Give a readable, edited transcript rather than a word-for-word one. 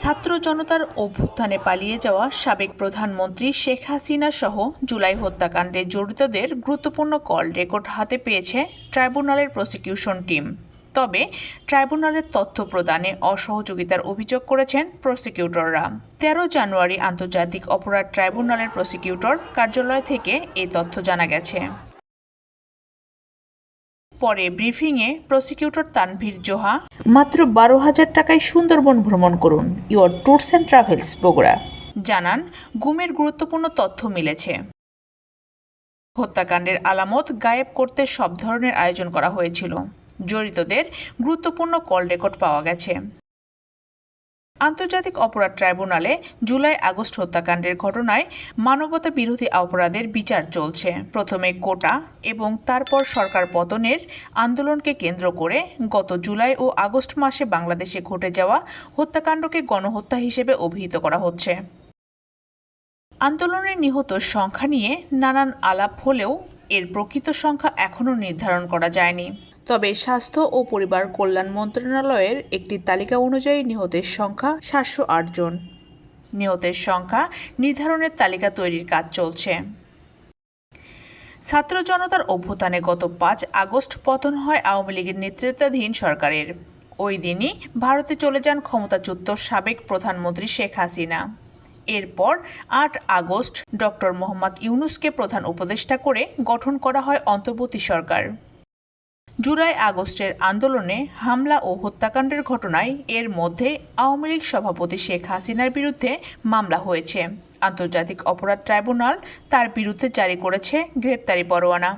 ছাত্র জনতার অভ্যুত্থানে পালিয়ে যাওয়া সাবেক প্রধানমন্ত্রী শেখ হাসিনা সহ জুলাই হত্যাকাণ্ডে জড়িতদের গুরুত্বপূর্ণ কল রেকর্ড হাতে পেয়েছে ট্রাইব্যুনালের প্রসিকিউশন টিম। তবে ট্রাইব্যুনালের তথ্য প্রদানে অসহযোগিতার অভিযোগ করেছেন প্রসিকিউটররা। ১৩ জানুয়ারি আন্তর্জাতিক অপরাধ ট্রাইব্যুনালের প্রসিকিউটর কার্যালয় থেকে এই তথ্য জানা গেছে। পরে ব্রিফিংয়ে প্রসিকিউটর তানভীর জোহা মাত্র ১২,০০০ টাকায় সুন্দরবন ভ্রমণ করুন your tours and travels Bogura জানান, গুমের গুরুত্বপূর্ণ তথ্য মিলেছে। হত্যাকাণ্ডের আলামত গায়েব করতে সব ধরনের আয়োজন করা হয়েছিল। জড়িতদের গুরুত্বপূর্ণ কল রেকর্ড পাওয়া গেছে। আন্তর্জাতিক অপরাধ ট্রাইব্যুনালে জুলাই আগস্ট হত্যাকাণ্ডের ঘটনায় মানবতা বিরোধী অপরাধের বিচার চলছে। প্রথমে কোটা এবং তারপর সরকার পতনের আন্দোলনকে কেন্দ্র করে গত জুলাই ও আগস্ট মাসে বাংলাদেশে ঘটে যাওয়া হত্যাকাণ্ডকে গণহত্যা হিসেবে অভিহিত করা হচ্ছে। আন্দোলনে নিহত সংখ্যা নিয়ে নানান আলাপ হলেও এর প্রকৃত সংখ্যা এখনও নির্ধারণ করা যায়নি। তবে স্বাস্থ্য ও পরিবার কল্যাণ মন্ত্রণালয়ের একটি তালিকা অনুযায়ী নিহতের সংখ্যা ৭০৮ জন। নিহতের সংখ্যা নির্ধারণের তালিকা তৈরির কাজ চলছে। ছাত্র জনতার অভ্যুত্থানে গত ৫ আগস্ট পতন হয় আওয়ামী লীগের নেতৃত্বাধীন সরকারের। ওই দিনই ভারতে চলে যান ক্ষমতাচ্যুত সাবেক প্রধানমন্ত্রী শেখ হাসিনা। এরপর ৮ আগস্ট ডক্টর মোহাম্মদ ইউনূসকে প্রধান উপদেষ্টা করে গঠন করা হয় অন্তর্বর্তী সরকার। জুলাই আগস্টের আন্দোলনে হামলা ও হত্যাকাণ্ডের ঘটনায় এর মধ্যে আওয়ামী লীগ সভাপতি শেখ হাসিনার বিরুদ্ধে মামলা হয়েছে। আন্তর্জাতিক অপরাধ ট্রাইব্যুনাল তার বিরুদ্ধে জারি করেছে গ্রেপ্তারি পরোয়ানা।